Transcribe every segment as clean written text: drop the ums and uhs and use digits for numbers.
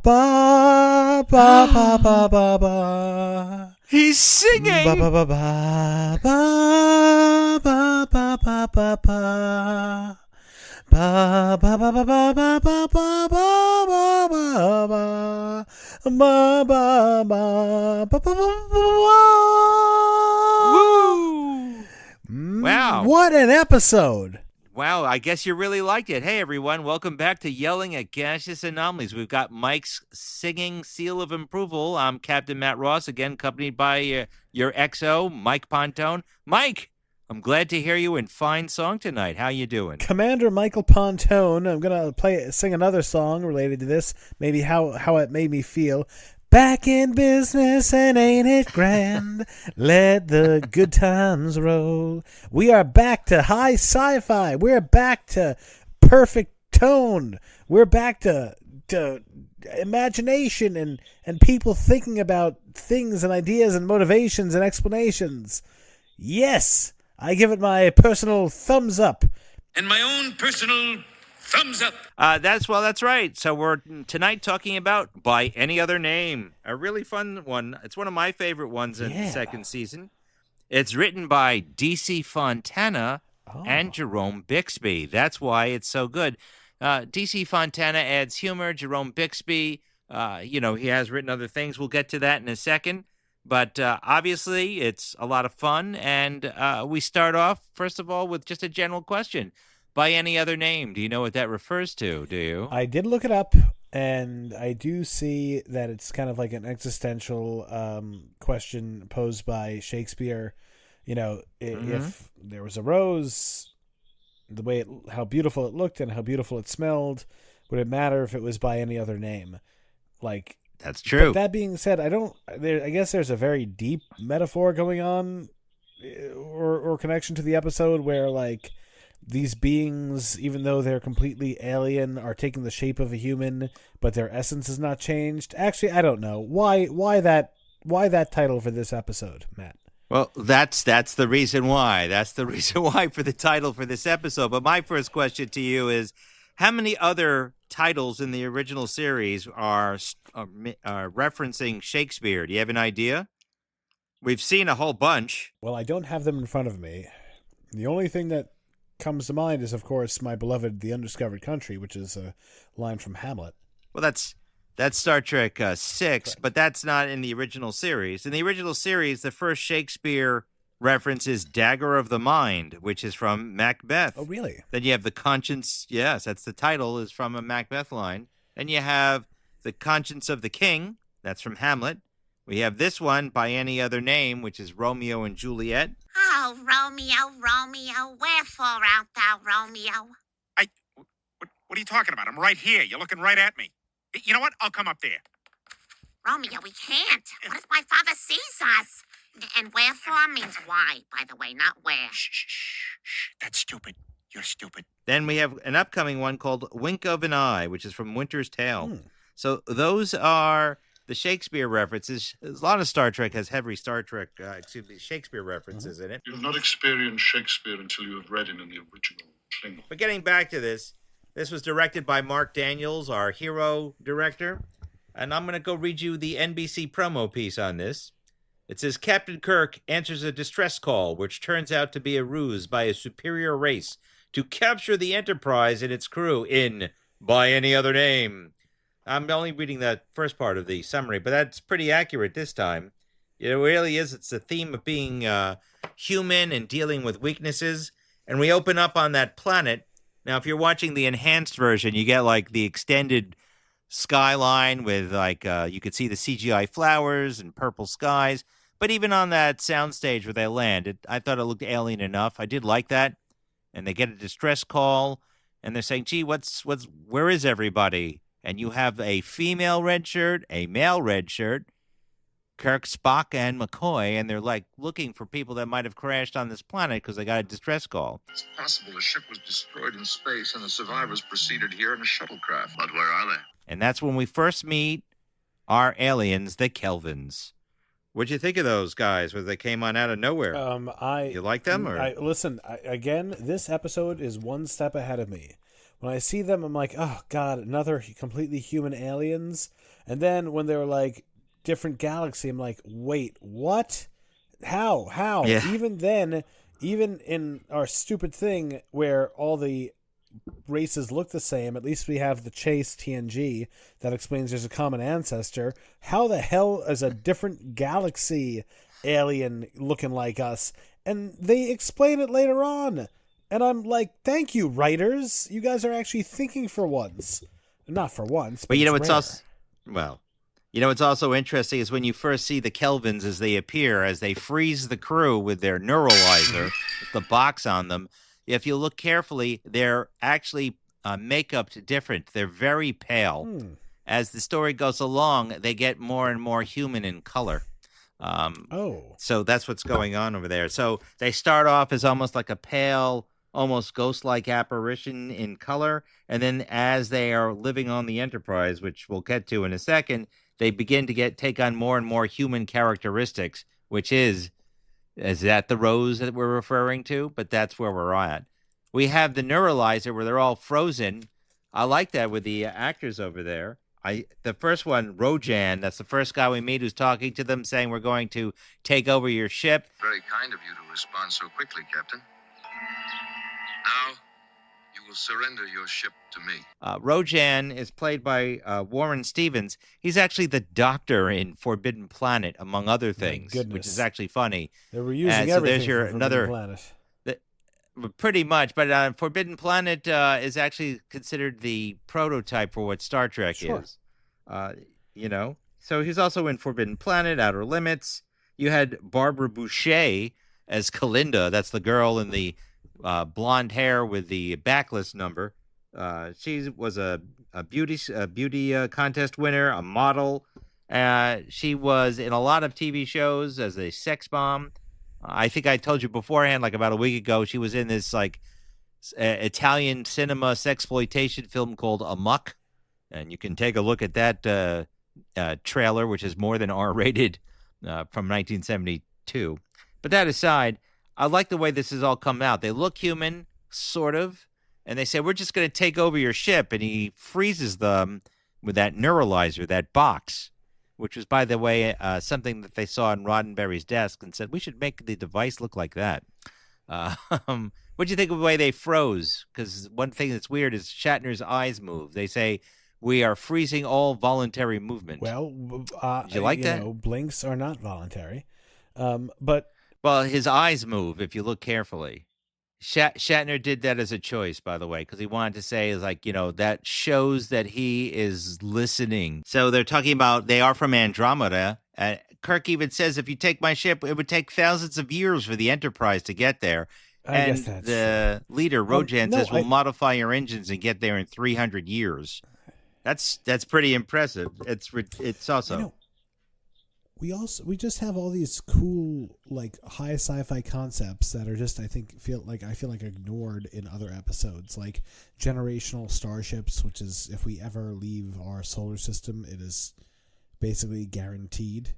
ba ba ba ba ba ba. He's singing. Ba ba ba ba ba ba ba ba ba ba. Ba ba ba ba ba ba ba ba ba ba ba ba ba ba ba ba. Woo! Wow. What an episode. Wow, I guess you really liked it. Hey, everyone. Welcome back to Yelling at Gaseous Anomalies. We've got Mike's singing seal of approval. I'm Captain Matt Ross, again, accompanied by your XO, Mike Pontone. Mike, I'm glad to hear you in fine song tonight. How you doing? Commander Michael Pontone. I'm going to sing another song related to this, maybe how it made me feel. Back in business and ain't it grand? Let the good times roll. We are back to high sci-fi. We're back to perfect tone. We're back to imagination and people thinking about things and ideas and motivations and explanations. Yes, I give it my personal thumbs up. And my own personal thumbs up. That's right. So we're tonight talking about By Any Other Name, a really fun one. It's one of my favorite ones in the second season. It's written by D.C. Fontana and Jerome Bixby. That's why it's so good. D.C. Fontana adds humor. Jerome Bixby, he has written other things. We'll get to that in a second. But obviously, it's a lot of fun. And we start off, first of all, with just a general question. By any other name, do you know what that refers to, do you? I did look it up, and I do see that it's kind of like an existential question posed by Shakespeare. You know, if there was a rose, the way how beautiful it looked and how beautiful it smelled, would it matter if it was by any other name? Like, that's true. But that being said, I guess there's a very deep metaphor going on, or connection to the episode where, like, these beings, even though they're completely alien, are taking the shape of a human, but their essence is not changed. Actually, I don't know why that title for this episode, Matt. Well, that's the reason why. That's the reason why for the title for this episode. But my first question to you is, how many other titles in the original series are referencing Shakespeare? Do you have an idea? We've seen a whole bunch. Well, I don't have them in front of me. The only thing that comes to mind is, of course, my beloved The Undiscovered Country, which is a line from Hamlet. Well, that's Star Trek 6, but that's not in the original series. In the original series, the first Shakespeare reference is Dagger of the Mind, which is from Macbeth. Oh, really? Then you have The Conscience. Yes, that's the title, is from a Macbeth line. Then you have The Conscience of the King. That's from Hamlet. We have this one, By Any Other Name, which is Romeo and Juliet. Oh, Romeo, Romeo, wherefore art thou, Romeo? What are you talking about? I'm right here. You're looking right at me. You know what? I'll come up there. Romeo, we can't. What if my father sees us? And wherefore means why, by the way, not where. Shh. That's stupid. You're stupid. Then we have an upcoming one called Wink of an Eye, which is from Winter's Tale. So those are the Shakespeare references. A lot of Star Trek has heavy Shakespeare references in it. You'll not experience Shakespeare until you have read him in the original Klingon. But getting back to this was directed by Mark Daniels, our hero director. And I'm going to go read you the NBC promo piece on this. It says, Captain Kirk answers a distress call, which turns out to be a ruse by a superior race to capture the Enterprise and its crew in By Any Other Name. I'm only reading that first part of the summary, but that's pretty accurate this time. It really is. It's the theme of being human and dealing with weaknesses. And we open up on that planet. Now, if you're watching the enhanced version, you get like the extended skyline with like, you could see the CGI flowers and purple skies. But even on that soundstage where they land, I thought it looked alien enough. I did like that. And they get a distress call, and they're saying, gee, where is everybody? And you have a female red shirt, a male red shirt, Kirk, Spock, and McCoy, and they're like looking for people that might have crashed on this planet because they got a distress call. It's possible the ship was destroyed in space and the survivors proceeded here in a shuttlecraft. But where are they? And that's when we first meet our aliens, the Kelvins. What'd you think of those guys when they came on out of nowhere? You like them? Or? Listen, again, this episode is one step ahead of me. when I see them, I'm like, oh god, another completely human aliens. And then when they were like different galaxy, I'm like, wait, what? How? Yeah. Even then, even in our stupid thing where all the races look the same, at least we have the Chase TNG that explains there's a common ancestor. How the hell is a different galaxy alien looking like us? And they explain it later on. And I'm like, thank you, writers. You guys are actually thinking for once. Not for once, but you know, it's it's rare. also, well, you know, what's also interesting is when you first see the Kelvins as they appear, as they freeze the crew with their neuralizer, with the box on them. If you look carefully, they're actually makeup different. They're very pale. As the story goes along, they get more and more human in color. So that's what's going on over there. So they start off as almost like a pale, almost ghost-like apparition in color. And then as they are living on the Enterprise, which we'll get to in a second, they begin to take on more and more human characteristics, which is that the rose that we're referring to? But that's where we're at. We have the neuralizer where they're all frozen. I like that with the actors over there. The first one, Rojan, that's the first guy we meet who's talking to them, saying we're going to take over your ship. Very kind of you to respond so quickly, Captain. Now, you will surrender your ship to me. Rojan is played by Warren Stevens. He's actually the doctor in Forbidden Planet, among other things, which is actually funny. They were using everything there's your from Forbidden Planet. Pretty much, but Forbidden Planet is actually considered the prototype for what Star Trek is. You know, so he's also in Forbidden Planet, Outer Limits. You had Barbara Boucher as Kalinda. That's the girl in the blonde hair with the backless number. She was a beauty contest winner, a model. She was in a lot of TV shows as a sex bomb. I think I told you beforehand, like about a week ago, she was in this like Italian cinema sexploitation film called Amok, and you can take a look at that trailer, which is more than R-rated, from 1972. But that aside, I like the way this has all come out. They look human, sort of, and they say, we're just going to take over your ship, and he freezes them with that neuralizer, that box, which was, by the way, something that they saw on Roddenberry's desk and said, we should make the device look like that. What do you think of the way they froze? Because one thing that's weird is Shatner's eyes move. They say, we are freezing all voluntary movement. Well, did you like that? Blinks are not voluntary. But well, his eyes move if you look carefully. Shatner did that as a choice, by the way, because he wanted to say, is like, you know, that shows that he is listening. So they're talking about they are from Andromeda. Kirk even says, if you take my ship, it would take thousands of years for the Enterprise to get there. I guess that's the leader, Rojan, says, we'll modify your engines and get there in 300 years. That's pretty impressive. It's also... You know, we just have all these cool, like, high sci-fi concepts that are just, I feel like ignored in other episodes, like generational starships, which is, if we ever leave our solar system, it is basically guaranteed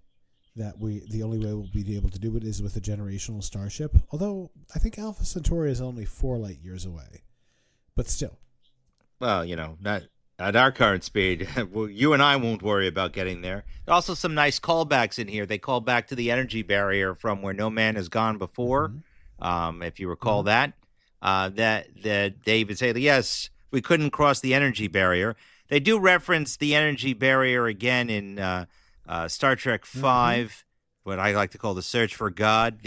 that the only way we'll be able to do it is with a generational starship. Although I think Alpha Centauri is only 4 light years away, but still. Well, you know, not at our current speed. You and I won't worry about getting there. Also, some nice callbacks in here. They call back to the energy barrier from Where No Man Has Gone Before. If you recall that they even say, yes, we couldn't cross the energy barrier. They do reference the energy barrier again in Star Trek V, what I like to call the Search for God.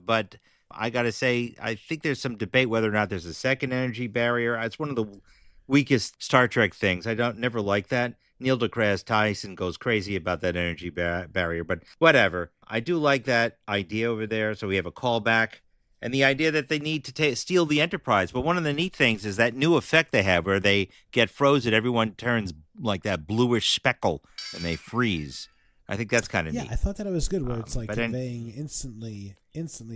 But I got to say, I think there's some debate whether or not there's a second energy barrier. It's one of the weakest Star Trek things. I never like that. Neil deGrasse Tyson goes crazy about that energy barrier, but whatever. I do like that idea over there. So we have a callback and the idea that they need to steal the Enterprise. But one of the neat things is that new effect they have where they get frozen. Everyone turns like that bluish speckle and they freeze. I think that's kind of neat. Yeah, I thought that it was good where it's like conveying instantly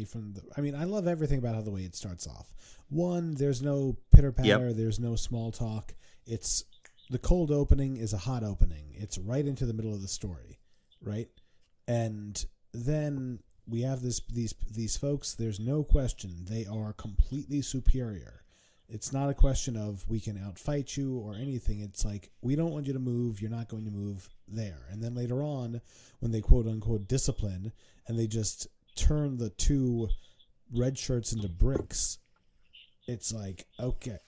from the... I mean, I love everything about how the way it starts off. One, there's no pitter-patter, there's no small talk. It's... The cold opening is a hot opening. It's right into the middle of the story, right? And then we have these folks, there's no question, they are completely superior. It's not a question of we can outfight you or anything. It's like, we don't want you to move. You're not going to move there. And then later on, when they quote unquote discipline and they just turn the two red shirts into bricks, it's like, okay.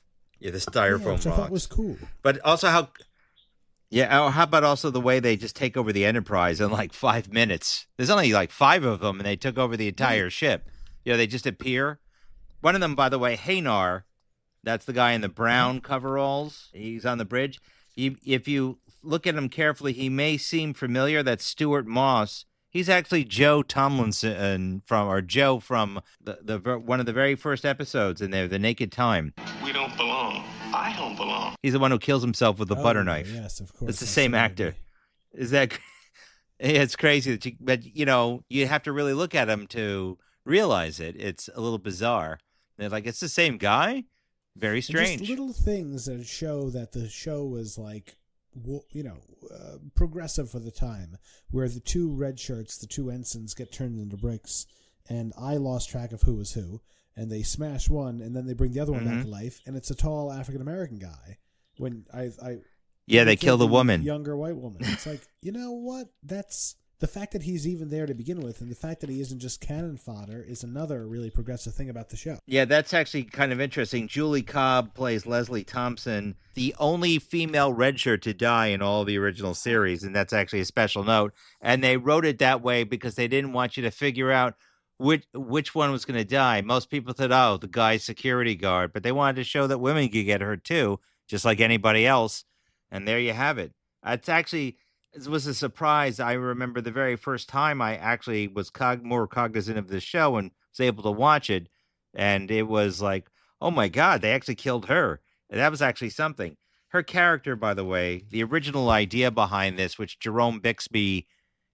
Yeah, the styrofoam which I thought was cool. But also how about also the way they just take over the Enterprise in like 5 minutes? There's only like 5 of them, and they took over the entire ship. They just appear. One of them, by the way, Hanar, that's the guy in the brown coveralls. He's on the bridge. If you look at him carefully, he may seem familiar. That's Stuart Moss. He's actually Joe Tomlinson Joe from the one of the very first episodes in there, The Naked Time. We don't belong. I don't belong. He's the one who kills himself with the butter knife. Yes, of course. It's the same actor. Is that? It's crazy but you have to really look at him to realize it. It's a little bizarre. They're like, it's the same guy. Very strange. Just little things that show that the show was like, progressive for the time, where the two red shirts, the two ensigns, get turned into bricks, and I lost track of who was who, and they smash one, and then they bring the other one back to life, and it's a tall African American guy. When they kill the woman, younger white woman. It's like, you know what? That's the fact that he's even there to begin with, and the fact that he isn't just cannon fodder is another really progressive thing about the show. Yeah, that's actually kind of interesting. Julie Cobb plays Leslie Thompson, the only female redshirt to die in all the original series, and that's actually a special note. And they wrote it that way because they didn't want you to figure out which one was going to die. Most people thought, the guy's security guard, but they wanted to show that women could get hurt too, just like anybody else. And there you have it. It was a surprise. I remember the very first time I actually was more cognizant of the show and was able to watch it. And it was like, oh my God, they actually killed her. And that was actually something. Her character, by the way, the original idea behind this, which Jerome Bixby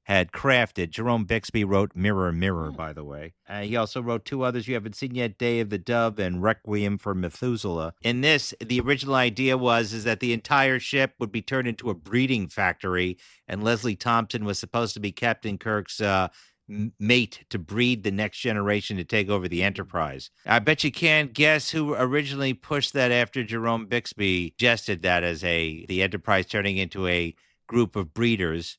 had crafted. Jerome Bixby wrote Mirror, Mirror, by the way. He also wrote 2 others you haven't seen yet, Day of the Dove and Requiem for Methuselah. In this, the original idea is that the entire ship would be turned into a breeding factory, and Leslie Thompson was supposed to be Captain Kirk's mate to breed the next generation to take over the Enterprise. I bet you can't guess who originally pushed that after Jerome Bixby suggested that as the Enterprise turning into a group of breeders.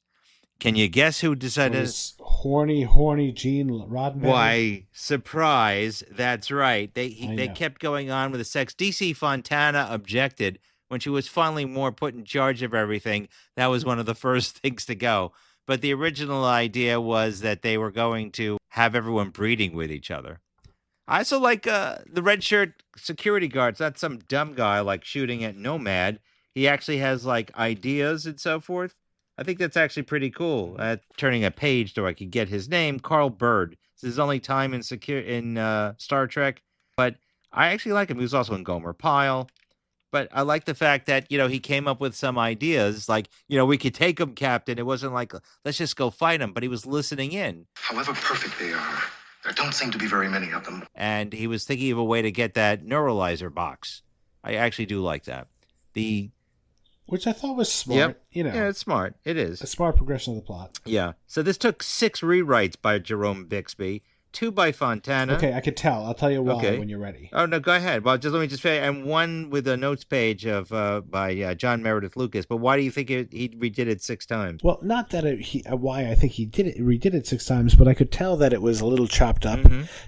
Can you guess who decided? It was horny Gene Roddenberry. Why, surprise. That's right. They kept going on with the sex. DC Fontana objected when she was finally more put in charge of everything. That was one of the first things to go. But the original idea was that they were going to have everyone breeding with each other. I also like the red shirt security guards. Not some dumb guy like shooting at Nomad. He actually has like ideas and so forth. I think that's actually pretty cool. Turning a page so I could get his name, Carl Bird. This is his only time in Star Trek, but I actually like him. He was also in Gomer Pyle. But I like the fact that, he came up with some ideas like, we could take him, Captain. It wasn't like, let's just go fight him, but he was listening in. However perfect they are, there don't seem to be very many of them. And he was thinking of a way to get that neuralizer box. I actually do like that. Which I thought was smart. Yep. Yeah, it's smart. It is. A smart progression of the plot. Yeah. So this took 6 rewrites by Jerome Bixby, 2 by Fontana. Okay, I could tell. I'll tell you why when you're ready. Oh, no, go ahead. Well, let me just say, and 1 with a notes page of by John Meredith Lucas. But why do you think he redid it 6 times? Well, not that why I think he redid it 6 times, but I could tell that it was a little chopped up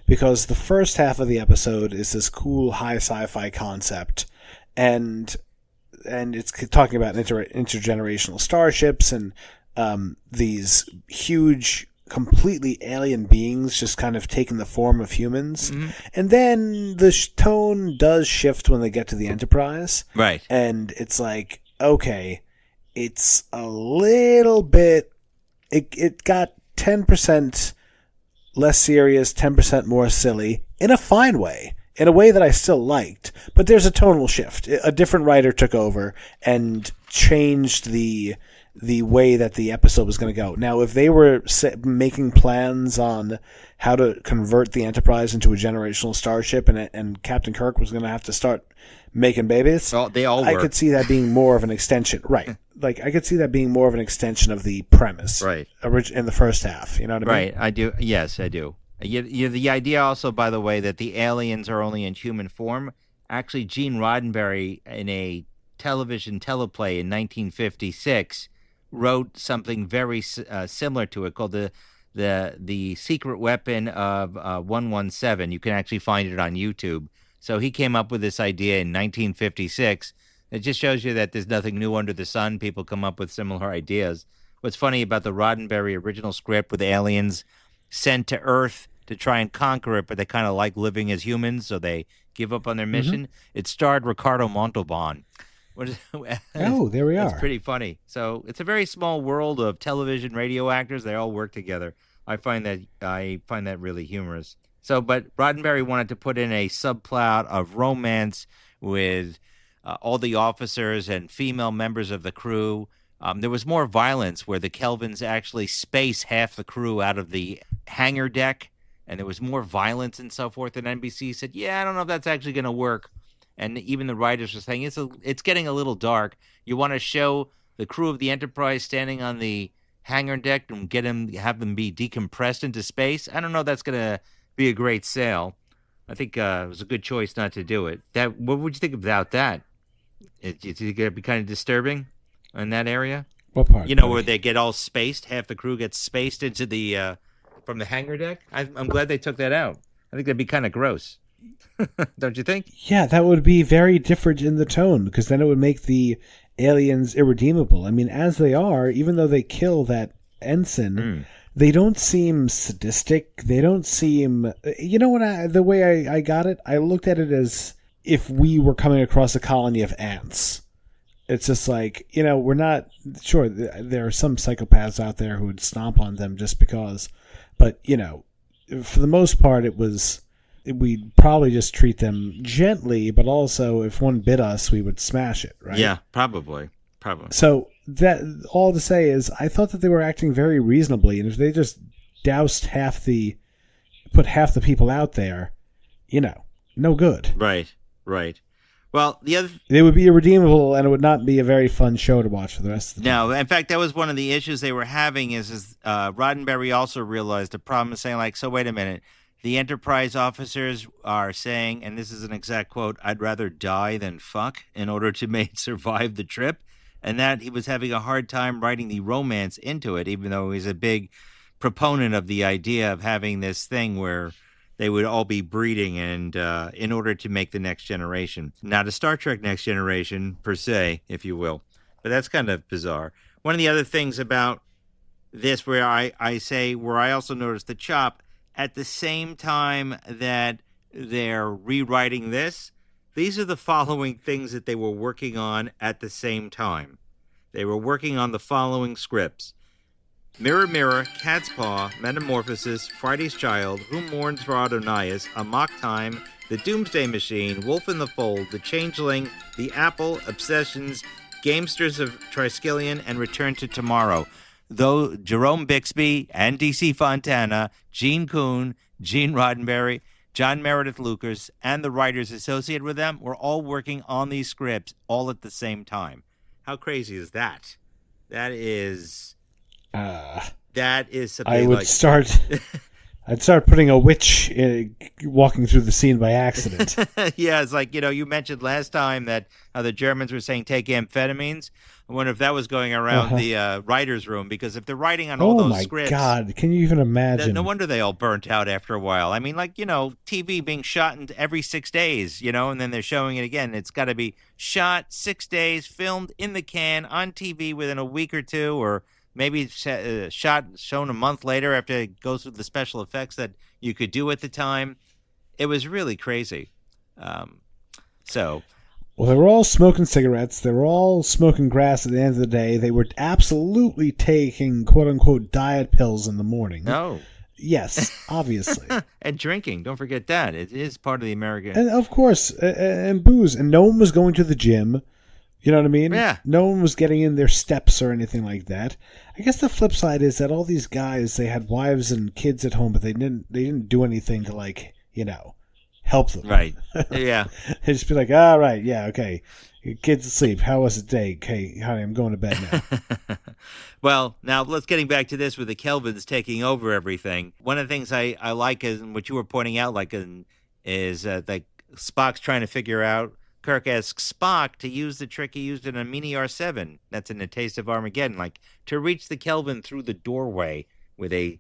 because the first half of the episode is this cool high sci-fi concept, and it's talking about intergenerational starships and these huge, completely alien beings just kind of taking the form of humans. And then the tone does shift when they get to the Enterprise. Right. And it's like, okay, it's a little bit... It got 10% less serious, 10% more silly, in a fine way. In a way that I still liked, but there's a tonal shift. A different writer took over and changed the way that the episode was going to go. Now, if they were making plans on how to convert the Enterprise into a generational starship, and Captain Kirk was going to have to start making babies, they all were. I could see that being more of an extension, right? Like I could see that being more of an extension of the premise, right? In the first half, you know what I mean? Right, I do. Yes, I do. The idea also, by the way, that the aliens are only in human form, actually Gene Roddenberry in a television teleplay in 1956 wrote something very similar to it called the Secret Weapon of 117. You can actually find it on YouTube. So he came up with this idea in 1956. It just shows you that there's nothing new under the sun. People come up with similar ideas. What's funny about the Roddenberry original script with aliens sent to Earth to try and conquer it, but they kind of like living as humans, so they give up on their mission. It starred Ricardo Montalban. Oh, there we are. It's pretty funny. So it's a very small world of television, radio actors. They all work together. I find that really humorous. So, but Roddenberry wanted to put in a subplot of romance with all the officers and female members of the crew. There was more violence where the Kelvins actually space half the crew out of the hangar deck, and there was more violence and so forth. And NBC said, "Yeah, I don't know if that's actually going to work." And even the writers were saying it's getting a little dark. You want to show the crew of the Enterprise standing on the hangar deck and have them be decompressed into space. I don't know if that's going to be a great sale. I think it was a good choice not to do it. What would you think about that? Do you think it'd be kind of disturbing in that area? What part? Where they get all spaced. Half the crew gets spaced into the from the hangar deck. I'm glad they took that out. I think that'd be kind of gross. Don't you think? Yeah, that would be very different in the tone, because then it would make the aliens irredeemable. I mean, as they are, even though they kill that ensign, they don't seem sadistic. They don't seem... You know what? The way I got it, I looked at it as if we were coming across a colony of ants. It's just like, we're not... Sure, there are some psychopaths out there who would stomp on them just because. But, for the most part, we'd probably just treat them gently, but also if one bit us, we would smash it, right? Yeah, probably. So that all to say is, I thought that they were acting very reasonably, and if they just doused put half the people out there, no good. Right. Well, they would be irredeemable, and it would not be a very fun show to watch for the rest of the time. No, in fact, that was one of the issues they were having. Is Roddenberry also realized the problem is saying, like, so wait a minute. The Enterprise officers are saying, and this is an exact quote, "I'd rather die than fuck in order to survive the trip." And that he was having a hard time writing the romance into it, even though he's a big proponent of the idea of having this thing where they would all be breeding and in order to make the next generation. Not a Star Trek Next Generation, per se, if you will. But that's kind of bizarre. One of the other things about this where I also noticed the chop, at the same time that they're rewriting this, these are the following things that they were working on at the same time. They were working on the following scripts: Mirror, Mirror, Cat's Paw, Metamorphosis, Friday's Child, Who Mourns for Adonias, Amok Time, The Doomsday Machine, Wolf in the Fold, The Changeling, The Apple, Obsessions, Gamesters of Triskelion, and Return to Tomorrow. Though Jerome Bixby and D.C. Fontana, Gene Kuhn, Gene Roddenberry, John Meredith Lucas, and the writers associated with them were all working on these scripts all at the same time. How crazy is that? That is something I would I'd start putting a witch walking through the scene by accident. Yeah, it's like, you mentioned last time that the Germans were saying take amphetamines. I wonder if that was going around the writer's room, because if they're writing on all those scripts... Oh, my God. Can you even imagine? No wonder they all burnt out after a while. I mean, TV being shot every 6 days, and then they're showing it again. It's got to be shot 6 days, filmed in the can, on TV within a week or two, or maybe shown a month later after it goes through the special effects that you could do at the time. It was really crazy. Well, they were all smoking cigarettes. They were all smoking grass at the end of the day. They were absolutely taking quote-unquote diet pills in the morning. No. Yes, obviously. And drinking. Don't forget that. It is part of the American... And of course, and booze. And no one was going to the gym. You know what I mean? Yeah. No one was getting in their steps or anything like that. I guess the flip side is that all these guys, they had wives and kids at home, but they didn't do anything to help them. Right. Yeah. They'd just be like, all right, yeah, okay. Your kid's asleep. How was the day? Okay, honey, I'm going to bed now. Well, now let's getting back to this with the Kelvins taking over everything. One of the things I like is, and what you were pointing out, is that Spock's trying to figure out. Kirk asks Spock to use the trick he used in a Mini R7. That's in A Taste of Armageddon, like to reach the Kelvin through the doorway with a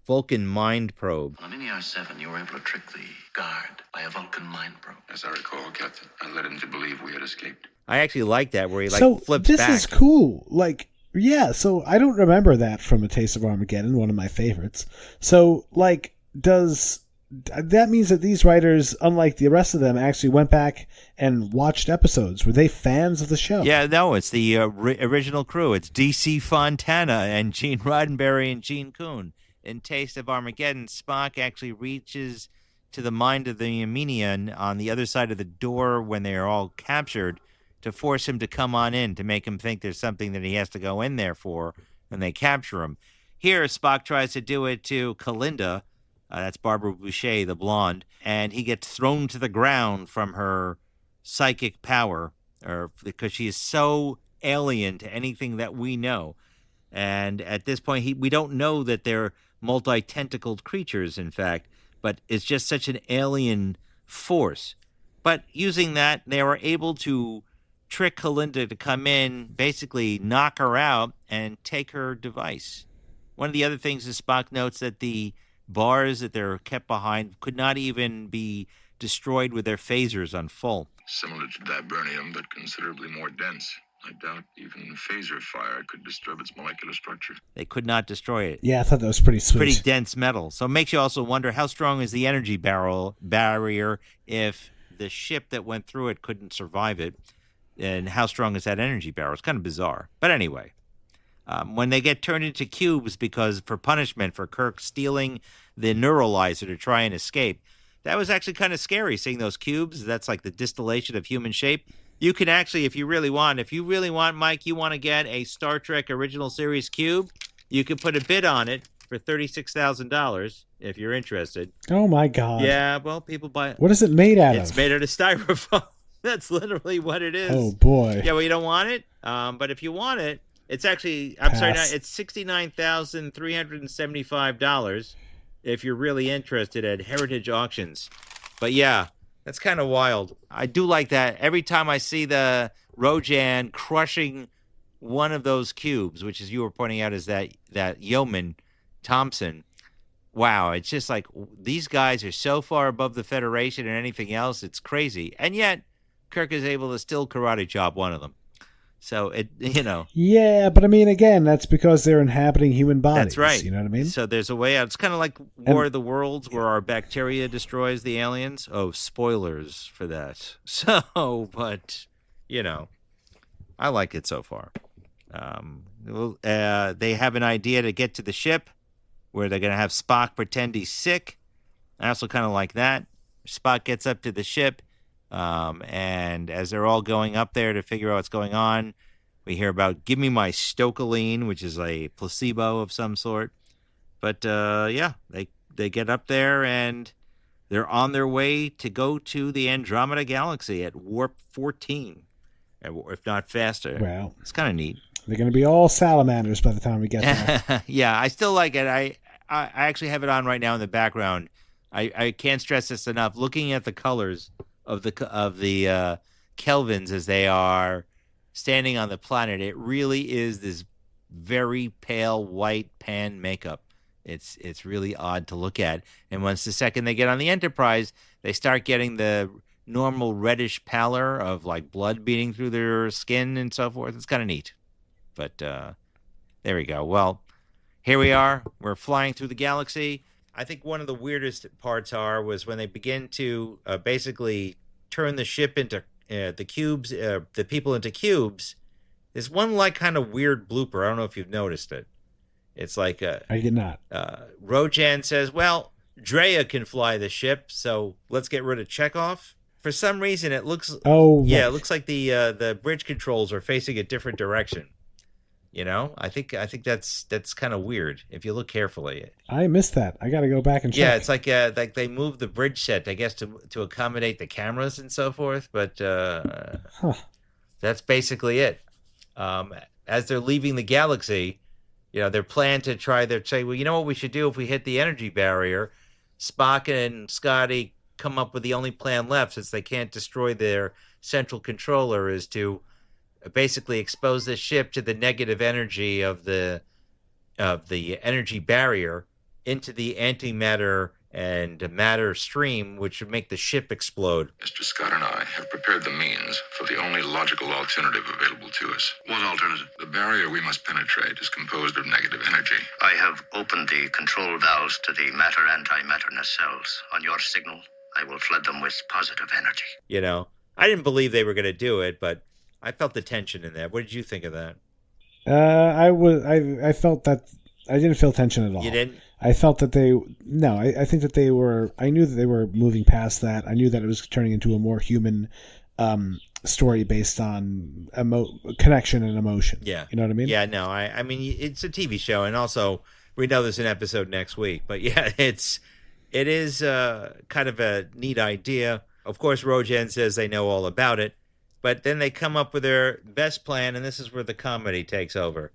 Vulcan mind probe. On a Mini R7, you were able to trick the guard by a Vulcan mind probe. As I recall, Captain, I led him to believe we had escaped. I actually like that where he flips this back. This is cool. Like, yeah, so I don't remember that from A Taste of Armageddon, one of my favorites. So, like, that means that these writers, unlike the rest of them, actually went back and watched episodes. Were they fans of the show? Yeah, no, it's the original crew. It's D.C. Fontana and Gene Roddenberry and Gene Kuhn. In Taste of Armageddon, Spock actually reaches to the mind of the Armenian on the other side of the door when they are all captured to force him to come on in, to make him think there's something that he has to go in there for when they capture him. Here, Spock tries to do it to Kalinda. That's Barbara Boucher, the blonde, and he gets thrown to the ground from her psychic power, or because she is so alien to anything that we know. And at this point, we don't know that they're multi-tentacled creatures, in fact, but it's just such an alien force. But using that, they were able to trick Kalinda to come in, basically knock her out, and take her device. One of the other things is Spock notes that the bars that they're kept behind could not even be destroyed with their phasers on full. Similar to vibranium, but considerably more dense. I doubt even phaser fire could disturb its molecular structure. They could not destroy it. Yeah, I thought that was pretty sweet. Pretty dense metal. So it makes you also wonder how strong is the energy barrier if the ship that went through it couldn't survive it, and how strong is that energy barrier? It's kind of bizarre. But anyway, when they get turned into cubes because for punishment for Kirk stealing the neuralizer to try and escape, that was actually kind of scary, seeing those cubes. That's like the distillation of human shape. You can actually, if you really want, Mike, you want to get a Star Trek original series cube, you can put a bid on it for $36,000 if you're interested. Oh my God. Yeah, well, people buy it. What is it made out of? It's made out of styrofoam. That's literally what it is. Oh boy. Yeah, well, you don't want it. But if you want it, it's actually, it's $69,375 if you're really interested at Heritage Auctions. But yeah, that's kind of wild. I do like that. Every time I see the Rojan crushing one of those cubes, which as you were pointing out is that yeoman Thompson, wow, it's just like these guys are so far above the Federation and anything else, it's crazy. And yet, Kirk is able to still karate chop one of them. So, Yeah, but I mean, again, that's because they're inhabiting human bodies. That's right. You know what I mean? So there's a way out. It's kind of like War of the Worlds where our bacteria destroys the aliens. Oh, spoilers for that. So, but, I like it so far. They have an idea to get to the ship where they're going to have Spock pretend he's sick. I also kind of like that. Spock gets up to the ship. And as they're all going up there to figure out what's going on, we hear about give me my Stokeline, which is a placebo of some sort. But they get up there and they're on their way to go to the Andromeda galaxy at warp 14, if not faster. Wow. It's kind of neat. They're going to be all salamanders by the time we get there. Yeah, I still like it. I actually have it on right now in the background. I can't stress this enough. Looking at the colors of the Kelvins as they are standing on the planet, it really is this very pale white pan makeup. It's really odd to look at. And once the second they get on the Enterprise, they start getting the normal reddish pallor of like blood beating through their skin and so forth. It's kind of neat. But there we go. Well, here we are. We're flying through the galaxy. I think one of the weirdest parts was when they begin to basically turn the ship into the cubes, the people into cubes. There's one like kind of weird blooper. I don't know if you've noticed it. It's like I did not. Rojan says, "Well, Drea can fly the ship, so let's get rid of Chekhov." For some reason, it looks it looks like the bridge controls are facing a different direction. I think that's kind of weird if you look carefully. I missed that. I got to go back and check. Yeah, it's like they moved the bridge set, I guess, to accommodate the cameras and so forth. But that's basically it. As they're leaving the galaxy, their plan to say, well, you know what we should do if we hit the energy barrier? Spock and Scotty come up with the only plan left, since they can't destroy their central controller, is to basically expose the ship to the negative energy of the energy barrier into the antimatter and matter stream, which would make the ship explode. Mr. Scott and I have prepared the means for the only logical alternative available to us. What alternative? The barrier we must penetrate is composed of negative energy. I have opened the control valves to the matter-antimatterness cells. On your signal, I will flood them with positive energy. You know, I didn't believe they were going to do it, but I felt the tension in that. What did you think of that? I felt that I didn't feel tension at all. You didn't? I felt that I think that I knew that they were moving past that. I knew that it was turning into a more human story based on connection and emotion. Yeah. You know what I mean? Yeah, no, I mean, it's a TV show, and also we know there's an episode next week. But yeah, it is kind of a neat idea. Of course, Rojan says they know all about it, but then they come up with their best plan, and this is where the comedy takes over.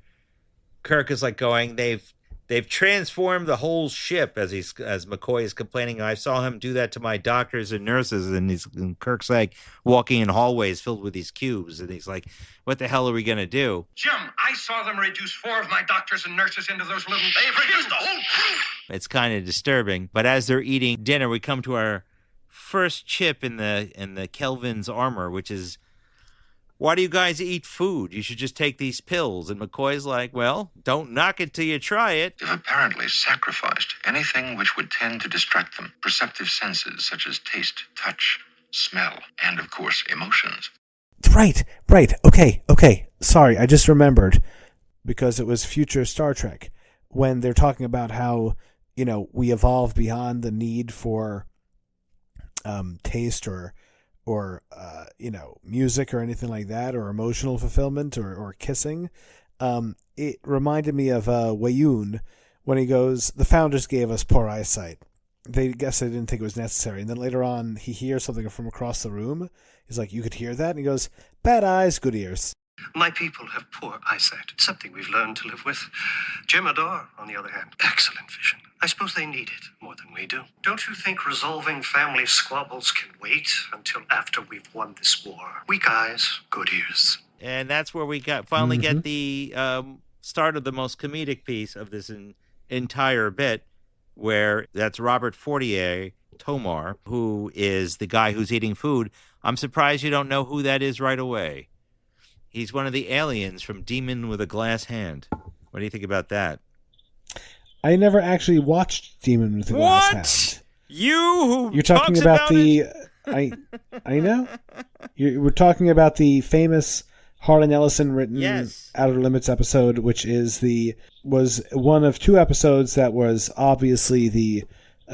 Kirk is like going, they've transformed the whole ship, as McCoy is complaining. I saw him do that to my doctors and nurses, and Kirk's like walking in hallways filled with these cubes, and he's like, what the hell are we going to do? Jim, I saw them reduce 4 of my doctors and nurses into those little... They've reduced the whole crew! It's kind of disturbing, but as they're eating dinner, we come to our first chip in the Kelvin's armor, which is, why do you guys eat food? You should just take these pills. And McCoy's like, well, don't knock it till you try it. They've apparently sacrificed anything which would tend to distract them. Perceptive senses such as taste, touch, smell, and of course, emotions. Right. Okay. Sorry, I just remembered, because it was future Star Trek, when they're talking about how, we evolved beyond the need for taste or music or anything like that, or emotional fulfillment or kissing. It reminded me of Wayun when he goes, the founders gave us poor eyesight. They guess they didn't think it was necessary. And then later on, he hears something from across the room. He's like, you could hear that? And he goes, bad eyes, good ears. My people have poor eyesight. It's something we've learned to live with. Jim Adar, on the other hand, excellent vision. I suppose they need it more than we do. Don't you think resolving family squabbles can wait until after we've won this war? Weak eyes, good ears. And that's where we finally get the start of the most comedic piece of this entire bit, where that's Robert Fortier, Tomar, who is the guy who's eating food. I'm surprised you don't know who that is right away. He's one of the aliens from Demon with a Glass Hand. What do you think about that? I never actually watched Demon with a Glass Hand. You're talking about I know. We're talking about the famous Harlan Ellison written Outer Limits episode, which was one of 2 episodes that was obviously the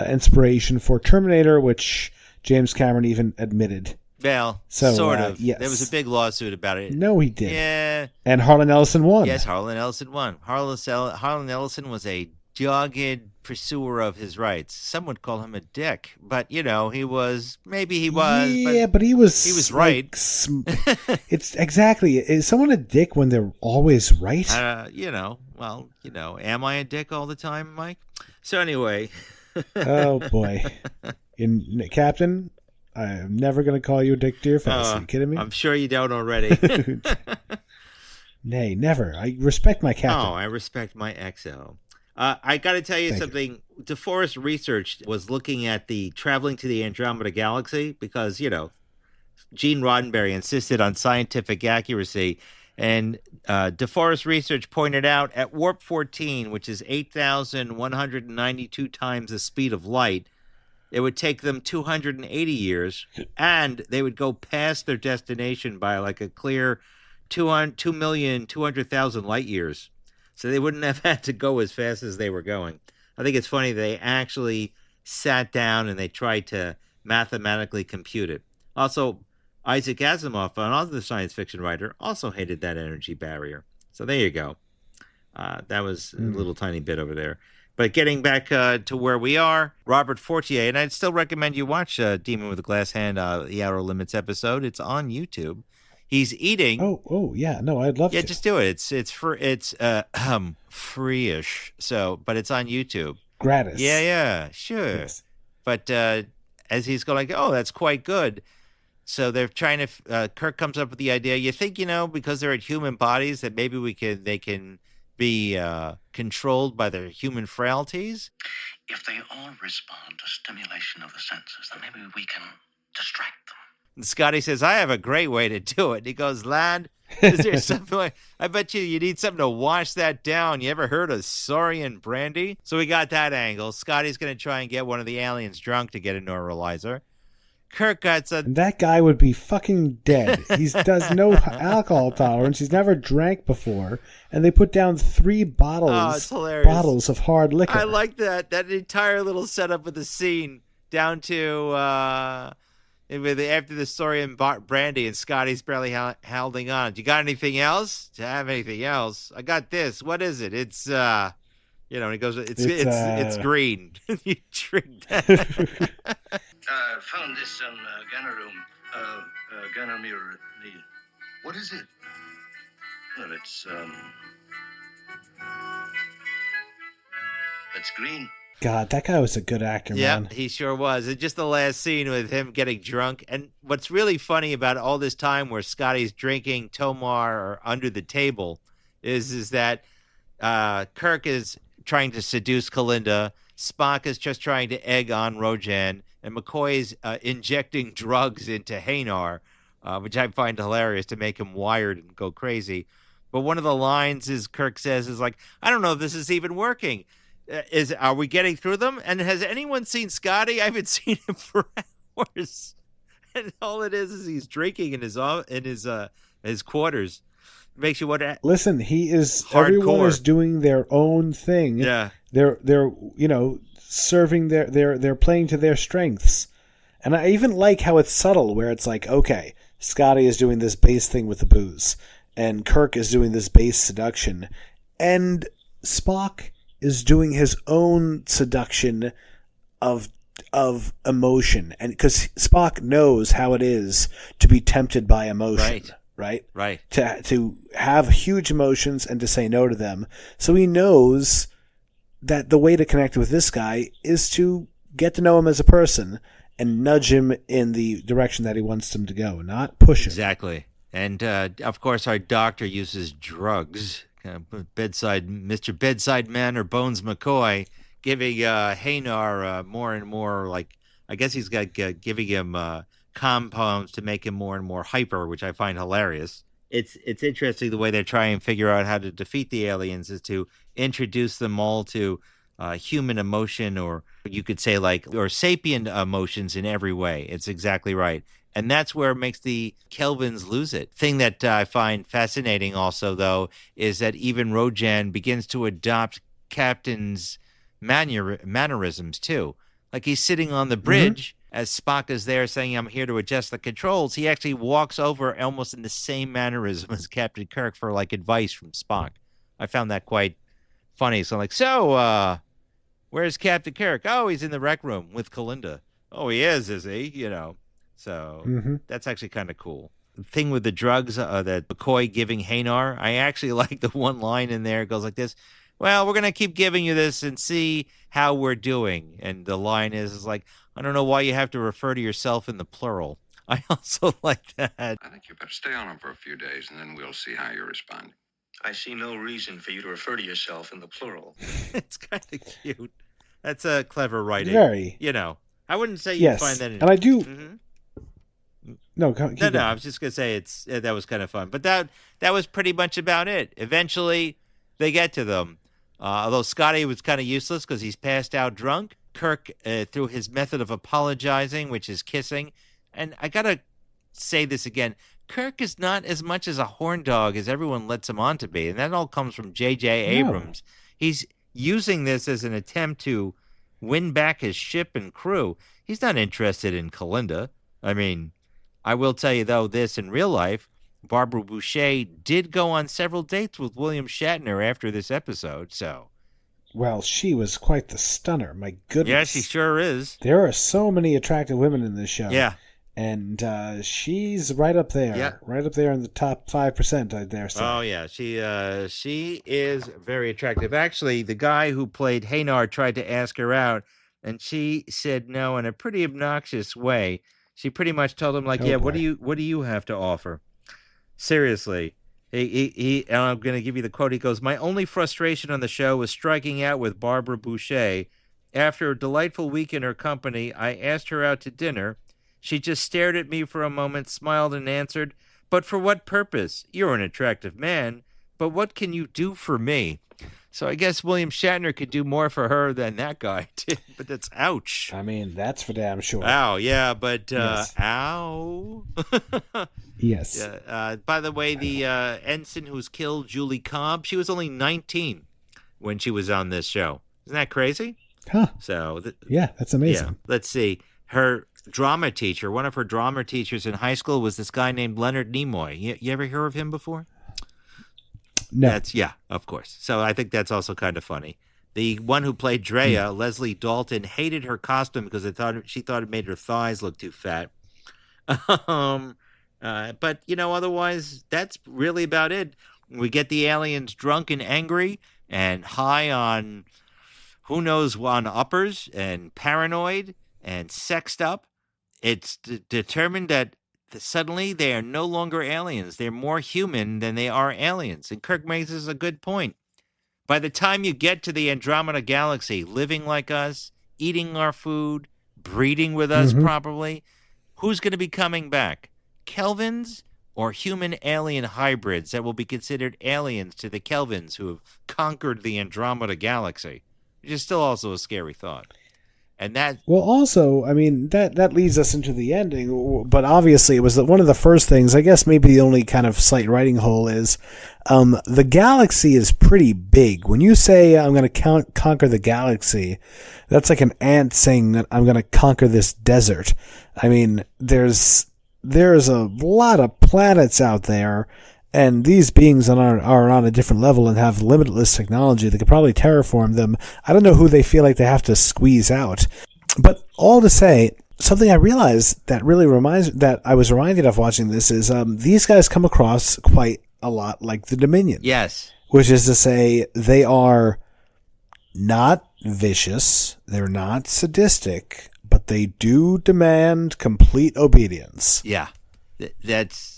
inspiration for Terminator, which James Cameron even admitted. Well, so, sort of. Yes. There was a big lawsuit about it. No, he didn't. Yeah. And Harlan Ellison won. Yes, Harlan Ellison won. Harlan Ellison was a dogged pursuer of his rights. Some would call him a dick, but he was. Maybe he was. Yeah, but he was. He was right. It's exactly. Is someone a dick when they're always right? Am I a dick all the time, Mike? So anyway. Oh boy, Captain. I'm never going to call you a dick to your face. Are you kidding me? I'm sure you don't already. Nay, never. I respect my captain. Oh, I respect my XL. I got to tell you something. DeForest Research was looking at the traveling to the Andromeda Galaxy because, Gene Roddenberry insisted on scientific accuracy. And DeForest Research pointed out at warp 14, which is 8,192 times the speed of light, it would take them 280 years, and they would go past their destination by like a clear 2,200,000 light years. So they wouldn't have had to go as fast as they were going. I think it's funny they actually sat down and they tried to mathematically compute it. Also, Isaac Asimov, another science fiction writer, also hated that energy barrier. So there you go. That was a little tiny bit over there. But getting back to where we are, Robert Fortier, and I'd still recommend you watch Demon with a Glass Hand, the Outer Limits episode. It's on YouTube. He's eating. Oh yeah, no, I'd love to. Yeah, just do it. It's free-ish. So, but it's on YouTube. Gratis. Yeah, sure. Yes. But as he's going like, oh, that's quite good. So they're trying to. Kirk comes up with the idea. You think, because they're in human bodies, that maybe they can be controlled by their human frailties. If they all respond to stimulation of the senses, then maybe we can distract them. And Scotty says, I have a great way to do it. And he goes, lad, is there something like, I bet you need something to wash that down. You ever heard of Saurian brandy? So we got that angle. Scotty's going to try and get one of the aliens drunk to get a neuralizer. Kirk got and that guy would be fucking dead. He does no alcohol tolerance. He's never drank before. And they put down 3 bottles of hard liquor. I like that entire little setup of the scene down to after the story in brandy, and Scotty's barely holding on. Do you got anything else? Do I have anything else? I got this. What is it? It's and he goes, it's green. You drink that. Found this in Gunner room. Gunner mirror. What is it? Well, it's green. God, that guy was a good actor, man. Yeah, he sure was. And just the last scene with him getting drunk. And what's really funny about all this time where Scotty's drinking Tomar or under the table is that Kirk is trying to seduce Kalinda. Spock is just trying to egg on Rojan. And McCoy is injecting drugs into Hanar, which I find hilarious to make him wired and go crazy. But one of the lines Kirk says is like, I don't know if this is even working. Are we getting through them? And has anyone seen Scotty? I haven't seen him for hours. And all it is he's drinking in his quarters. It makes you wonder. Listen, hardcore. Everyone is doing their own thing. Yeah. They're serving they're playing to their strengths. And I even like how it's subtle, where it's like, okay, Scotty is doing this base thing with the booze, and Kirk is doing this base seduction, and Spock is doing his own seduction of emotion, and because Spock knows how it is to be tempted by emotion, right? To have huge emotions and to say no to them. So he knows that the way to connect with this guy is to get to know him as a person and nudge him in the direction that he wants him to go, not push him. Exactly. And of course, our doctor uses drugs. Mr. Bedside Manner Bones McCoy giving Hanar more and more, like, I guess he's got giving him compounds to make him more and more hyper, which I find hilarious. It's interesting the way they try and figure out how to defeat the aliens is to introduce them all to human emotion, or you could say or sapient emotions in every way. It's exactly right. And that's where it makes the Kelvins lose it. Thing that I find fascinating also, though, is that even Rojan begins to adopt Captain's mannerisms, too. Like he's sitting on the bridge as Spock is there saying, I'm here to adjust the controls. He actually walks over almost in the same mannerism as Captain Kirk for advice from Spock. I found that quite funny. So I'm like, where's Captain Kirk? Oh, he's in the rec room with Kalinda. Oh, he is he? So that's actually kind of cool. The thing with the drugs that McCoy giving Hanar, I actually like the one line in there. It goes like this. Well, we're going to keep giving you this and see how we're doing. And the line is like, I don't know why you have to refer to yourself in the plural. I also like that. I think you better stay on him for a few days, and then we'll see how you respond. I see no reason for you to refer to yourself in the plural. It's kind of cute. That's a clever writing. Very. I wouldn't say you find that. And I do. No, I was just gonna say that was kind of fun, but that was pretty much about it. Eventually, they get to them. Although Scotty was kind of useless because he's passed out drunk. Kirk, through his method of apologizing, which is kissing, and I gotta say this again. Kirk is not as much as a horn dog as everyone lets him on to be, and that all comes from J.J. Abrams. He's using this as an attempt to win back his ship and crew. He's not interested in Kalinda. I mean, I will tell you, though, this in real life, Barbara Boucher did go on several dates with William Shatner after this episode, so. Well, she was quite the stunner, my goodness. Yeah, she sure is. There are so many attractive women in this show. Yeah. And she's right up there. Yeah. Right up there in the top 5%, I dare say. Oh, yeah. She is very attractive. Actually, the guy who played Hanar tried to ask her out, And she said no in a pretty obnoxious way. She pretty much told him, like, Oh, yeah, boy. what do you have to offer? Seriously. And I'm going to give you the quote. He goes, "My only frustration on the show was striking out with Barbara Boucher. After a delightful week in her company, I asked her out to dinner. She just stared at me for a moment, smiled, and answered, 'But for what purpose? You're an attractive man, but what can you do for me?'" So I guess William Shatner could do more for her than that guy did, but that's ouch. I mean, that's for damn sure. Ow, yeah, but Yes. ow. Yes. Yeah. By the way, the ensign who was killed, Julie Cobb, she was only 19 when she was on this show. Isn't that crazy? Huh. So Yeah, that's amazing. yeah, let's see. Her drama teacher, one of her drama teachers in high school was this guy named Leonard Nimoy. You ever hear of him before? No. Yeah, of course. So I think that's also kind of funny. The one who played Drea, Leslie Dalton, hated her costume because she thought it made her thighs look too fat. But otherwise, that's really about it. We get the aliens drunk and angry and high on who knows on uppers and paranoid and sexed up. It's determined that suddenly they are no longer aliens. They're more human than they are aliens. And Kirk makes this a good point. By the time you get to the Andromeda Galaxy, living like us, eating our food, breeding with us properly, who's going to be coming back? Kelvins or human-alien hybrids that will be considered aliens to the Kelvins who have conquered the Andromeda Galaxy? Which is still also a scary thought. And that... Well, also, I mean, that leads us into the ending, but obviously it was one of the first things, I guess maybe the only kind of slight writing hole is the galaxy is pretty big. When you say, I'm going to conquer the galaxy, that's like an ant saying that I'm going to conquer this desert. I mean, there's a lot of planets out there, and these beings are on a different level and have limitless technology. They could probably terraform them. I don't know who they feel like they have to squeeze out. But all to say, something I realized that really that I was reminded of watching this is these guys come across quite a lot like the Dominion. Yes. Which is to say, they are not vicious. They're not sadistic. But they do demand complete obedience. Yeah.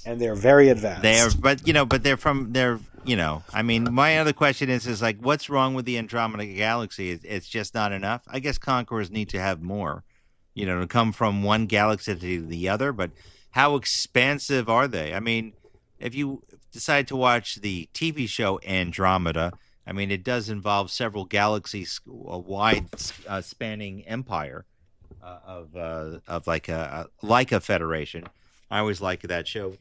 And they're very advanced. I mean, my other question is like, what's wrong with the Andromeda Galaxy? It's just not enough. I guess conquerors need to have more, to come from one galaxy to the other. But how expansive are they? I mean, if you decide to watch the TV show Andromeda, I mean, it does involve several galaxies, a wide spanning empire of like a federation. I always like that show,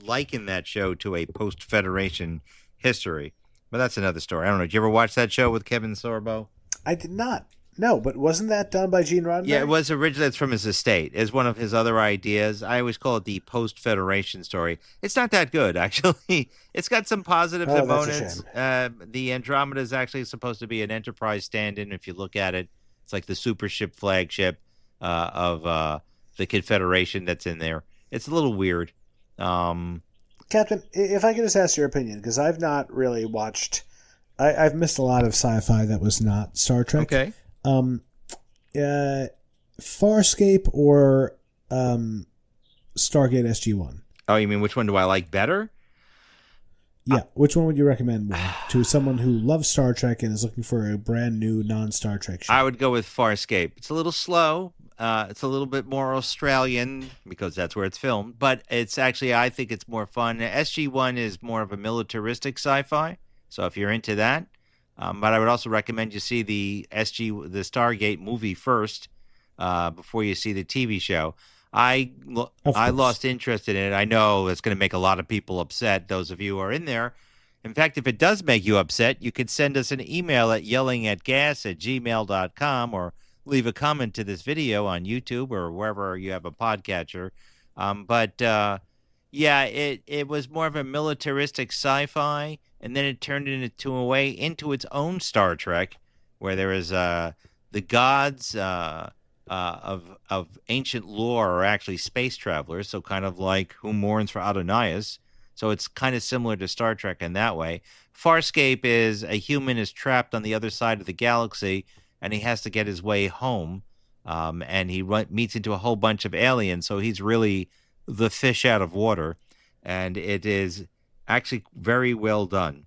liken that show to a post-Federation history. But that's another story. I don't know. Did you ever watch that show with Kevin Sorbo? I did not. No, but wasn't that done by Gene Roddenberry? Yeah, it was originally. It's from his estate. It's one of his other ideas. I always call it the post-Federation story. It's not that good, actually. It's got some positives and moments. The Andromeda is actually supposed to be an Enterprise stand-in. If you look at it, it's like the super ship flagship of the Confederation that's in there. It's a little weird. Captain, if I could just ask your opinion, because I've not really watched... I've missed a lot of sci-fi that was not Star Trek. Okay. Farscape or Stargate SG-1? Oh, you mean which one do I like better? Yeah, which one would you recommend more to someone who loves Star Trek and is looking for a brand new non-Star Trek show? I would go with Farscape. It's a little slow. It's a little bit more Australian because that's where it's filmed, but it's actually, I think it's more fun. SG-1 is more of a militaristic sci-fi, so if you're into that, but I would also recommend you see the Stargate movie first before you see the TV show. I lost interest in it. I know it's going to make a lot of people upset, those of you who are in there. In fact, if it does make you upset, you could send us an email at yellingatgas@gmail.com or leave a comment to this video on YouTube or wherever you have a podcatcher. It was more of a militaristic sci-fi, and then it turned into its own Star Trek, where there is the gods of ancient lore are actually space travelers, so kind of like Who Mourns for Adonais. So it's kind of similar to Star Trek in that way. Farscape is a human is trapped on the other side of the galaxy, and he has to get his way home. And he meets into a whole bunch of aliens, so he's really the fish out of water. And it is actually very well done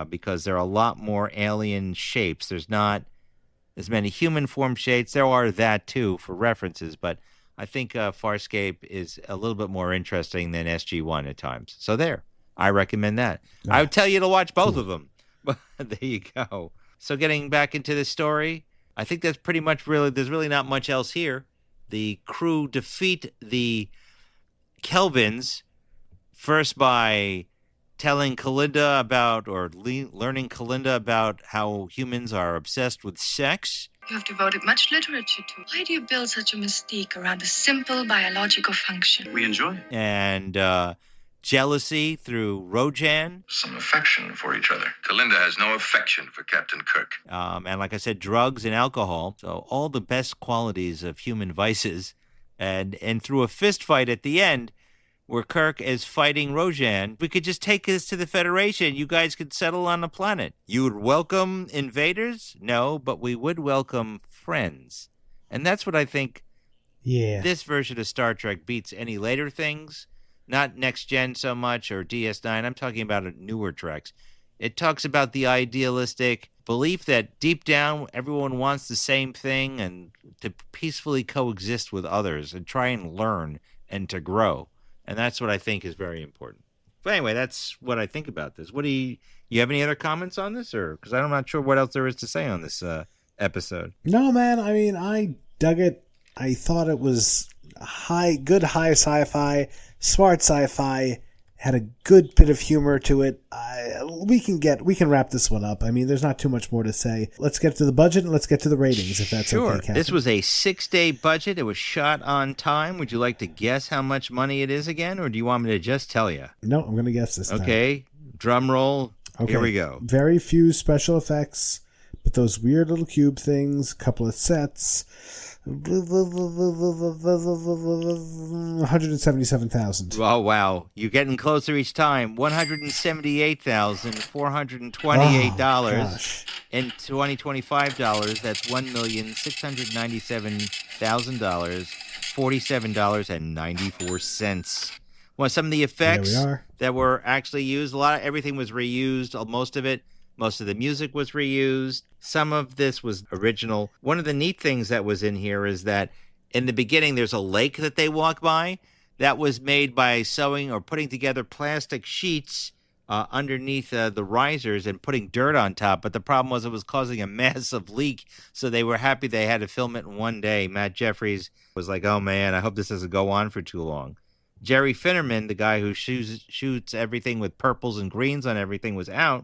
because there are a lot more alien shapes. There's not as many human form shapes. There are that, too, for references, but I think Farscape is a little bit more interesting than SG-1 at times. So there, I recommend that. I would tell you to watch both of them, but there you go. So getting back into the story, I think that's pretty much there's really not much else here. The crew defeat the Kelvins first by telling Kalinda about, or learning Kalinda about how humans are obsessed with sex. You have devoted much literature to. Why do you build such a mystique around a simple biological function? We enjoy it. And jealousy through Rojan. Some affection for each other. Kalinda has no affection for Captain Kirk. And like I said, drugs and alcohol. So all the best qualities of human vices. And through a fist fight at the end, where Kirk is fighting Rojan, we could just take this to the Federation. You guys could settle on the planet. You would welcome invaders? No, but we would welcome friends. And that's what I think this version of Star Trek beats any later things. Not Next Gen so much or DS9. I'm talking about newer Treks. It talks about the idealistic belief that deep down everyone wants the same thing and to peacefully coexist with others and try and learn and to grow. And that's what I think is very important. But anyway, that's what I think about this. What do you have any other comments on this? Or because I'm not sure what else there is to say on this episode. No, man. I mean, I dug it. I thought it was good high sci-fi, smart sci-fi, had a good bit of humor to it. We can wrap this one up. I mean, there's not too much more to say. Let's get to the budget and let's get to the ratings, if that's okay, Captain. This was a 6-day budget. It was shot on time. Would you like to guess how much money it is again, or do you want me to just tell you? No, I'm going to guess this time. Okay, drum roll. Okay. Here we go. Very few special effects, but those weird little cube things, a couple of sets. 177,000. Oh, wow. You're getting closer each time. $178,428. In 2025 dollars, that's $1,697,000, $47.94. Well, some of the effects that were actually used, everything was reused, most of it. Most of the music was reused. Some of this was original. One of the neat things that was in here is that in the beginning, there's a lake that they walk by that was made by sewing or putting together plastic sheets underneath the risers and putting dirt on top. But the problem was it was causing a massive leak. So they were happy they had to film it in one day. Matt Jeffries was like, oh, man, I hope this doesn't go on for too long. Jerry Finnerman, the guy who shoots everything with purples and greens on everything, was out.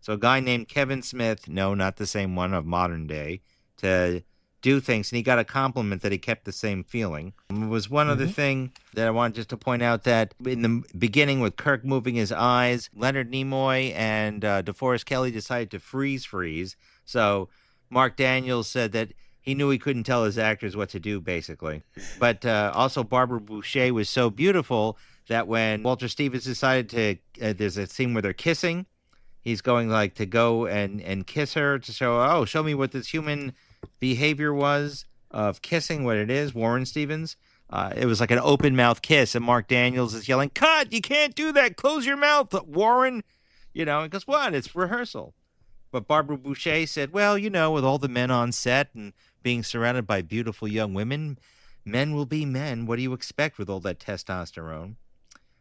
So a guy named Kevin Smith, no, not the same one of modern day, to do things. And he got a compliment that he kept the same feeling. There was one other thing that I wanted just to point out, that in the beginning with Kirk moving his eyes, Leonard Nimoy and DeForest Kelley decided to freeze. So Mark Daniels said that he knew he couldn't tell his actors what to do, basically. But also Barbara Boucher was so beautiful that when Walter Stevens decided to, there's a scene where they're kissing, he's going to go and kiss her to show me what this human behavior was of kissing, what it is, Warren Stevens. It was like an open mouth kiss, and Mark Daniels is yelling, cut, you can't do that, close your mouth, Warren. He goes, what? It's rehearsal. But Barbara Boucher said, well, with all the men on set and being surrounded by beautiful young women, men will be men. What do you expect with all that testosterone?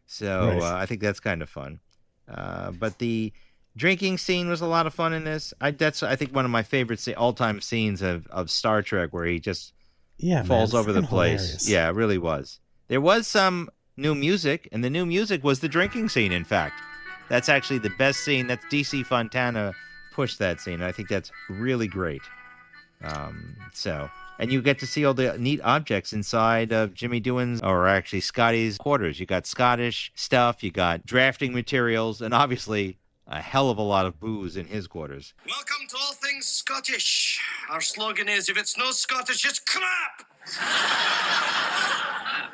So nice. I think that's kind of fun. But the drinking scene was a lot of fun in this. That's I think one of my favorite all-time scenes of Star Trek, where he just falls over the place. Hilarious. Yeah, it really was. There was some new music, and the new music was the drinking scene, in fact. That's actually the best scene. That's DC Fontana pushed that scene. I think that's really great. And you get to see all the neat objects inside of Jimmy Doohan's, or actually Scotty's quarters. You got Scottish stuff, you got drafting materials, and obviously a hell of a lot of booze in his quarters. Welcome to All Things Scottish. Our slogan is, if it's no Scottish, it's crap.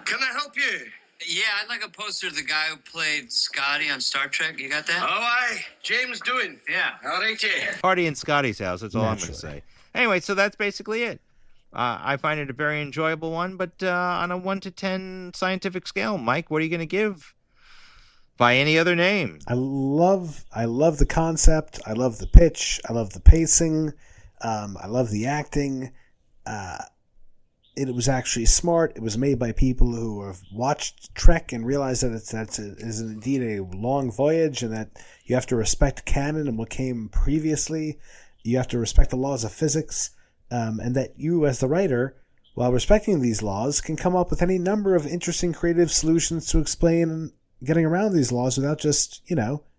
Can I help you? Yeah, I'd like a poster of the guy who played Scotty on Star Trek. You got that? Oh, aye. James doing. Yeah. How ain't you? Party in Scotty's house. That's all I'm going to Naturally. say. Anyway, so that's basically it. I find it a very enjoyable one, but on a 1 to 10 scientific scale, Mike, what are you going to give? By any other name? I love the concept. I love the pitch. I love the pacing. I love the acting. It was actually smart. It was made by people who have watched Trek and realized that it is indeed a long voyage, and that you have to respect canon and what came previously. You have to respect the laws of physics, and that you, as the writer, while respecting these laws, can come up with any number of interesting creative solutions to explain getting around these laws without just,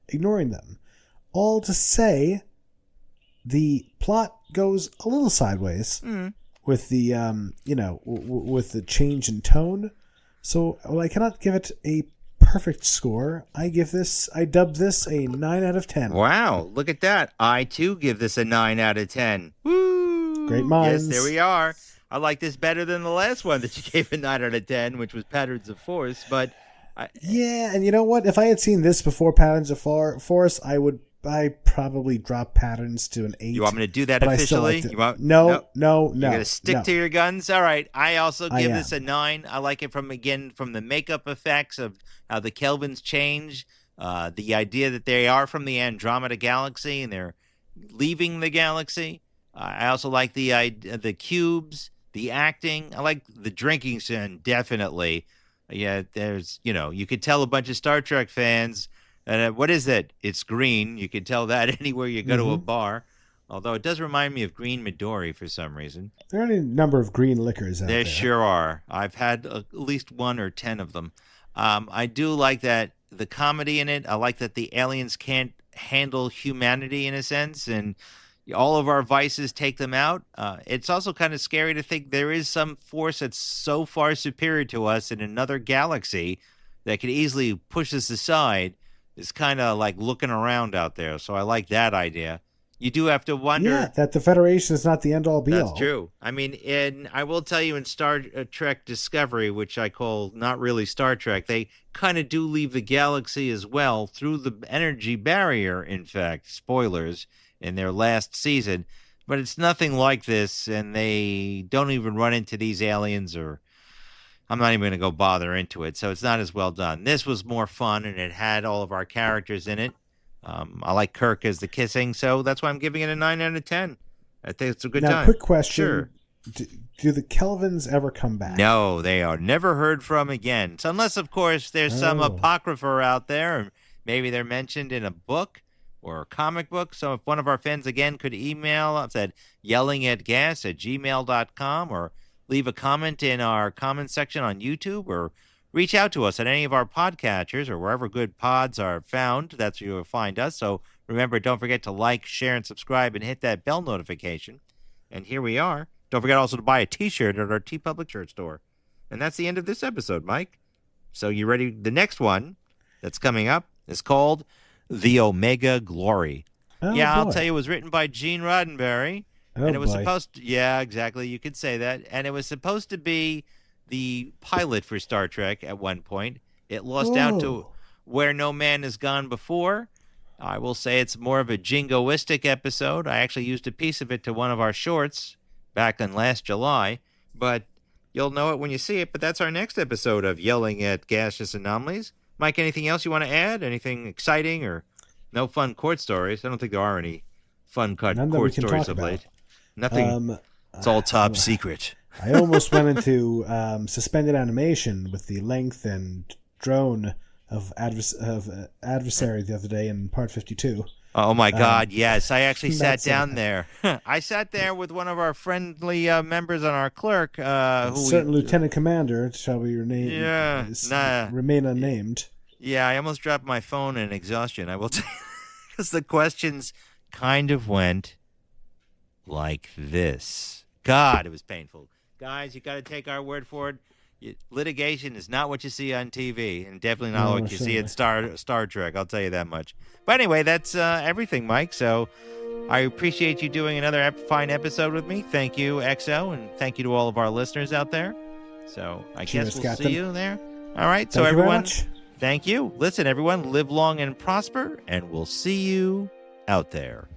ignoring them. All to say, the plot goes a little sideways. With the with the change in tone. So while I cannot give it a perfect score, I dub this a 9 out of 10. Wow, look at that. I too give this a 9 out of 10. Woo! Great minds. Yes, there we are. I like this better than the last one that you gave a 9 out of 10, which was Patterns of Force, but yeah, and you know what? If I had seen this before Patterns of Force, I probably drop Patterns to an 8. You want me to do that but officially? No. You're going to stick to your guns? All right. I also give am. this a 9. I like it from the makeup effects of how the Kelvins change, the idea that they are from the Andromeda galaxy and they're leaving the galaxy. I also like the cubes, the acting. I like the drinking scene, definitely. Yeah, there's, you could tell a bunch of Star Trek fans. What is it? It's green. You can tell that anywhere you go to a bar. Although it does remind me of green Midori for some reason. There are any number of green liquors out there. There sure are. I've had at least 1 or 10 of them. I do like that the comedy in it. I like that the aliens can't handle humanity in a sense, and all of our vices take them out. It's also kind of scary to think there is some force that's so far superior to us in another galaxy that could easily push us aside. It's kind of like looking around out there. So I like that idea. You do have to wonder. Yeah, that the Federation is not the end-all be-all. That's true. I mean, I will tell you in Star Trek Discovery, which I call not really Star Trek, they kind of do leave the galaxy as well through the energy barrier, in fact. Spoilers, in their last season. But it's nothing like this, and they don't even run into these aliens, or I'm not even going to go bother into it. So it's not as well done. This was more fun, and it had all of our characters in it. I like Kirk as the kissing, so that's why I'm giving it a 9 out of 10. I think it's a good time. Now, quick question. Sure. Do the Kelvins ever come back? No, they are never heard from again. So unless, of course, there's some apocrypha out there, or maybe they're mentioned in a book or a comic book. So if one of our fans, again, could email us at yellingatgas@gmail.com, or leave a comment in our comment section on YouTube, or reach out to us at any of our podcatchers or wherever good pods are found. That's where you'll find us. So remember, don't forget to like, share, and subscribe, and hit that bell notification. And here we are. Don't forget also to buy a T-shirt at our TeePublic shirt store. And that's the end of this episode, Mike. So you ready? The next one that's coming up is called The Omega Glory. Oh, yeah, boy. I'll tell you, it was written by Gene Roddenberry. Oh, and it was boy. supposed to, yeah, exactly. You could say that. And it was supposed to be the pilot for Star Trek at one point. It lost out to Where No Man Has Gone Before. I will say it's more of a jingoistic episode. I actually used a piece of it to one of our shorts back in last July. But you'll know it when you see it. But that's our next episode of Yelling at Gaseous Anomalies. Mike, anything else you want to add? Anything exciting or no fun court stories? I don't think there are any fun court stories of late. Nothing. It's all top secret. I almost went into suspended animation with the length and drone of Adversary the other day in part 52. Oh, my God, yes. I actually sat down there. I sat there with one of our friendly members on our clerk. Certain lieutenant commander, shall we remain unnamed. Yeah, I almost dropped my phone in exhaustion, I will tell you. Because the questions kind of went like this. God, it was painful. Guys, you got to take our word for it. Litigation is not what you see on TV, and definitely not what you see in Star Trek. I'll tell you that much. But anyway, that's everything, Mike. So I appreciate you doing another fine episode with me. Thank you, XO, and thank you to all of our listeners out there. So I guess we'll see you there. All right, so Thank you very everyone, much. thank you. Listen, everyone, live long and prosper, and we'll see you out there.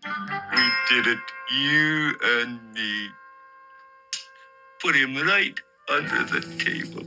We did it, you and me. Put him right under the table.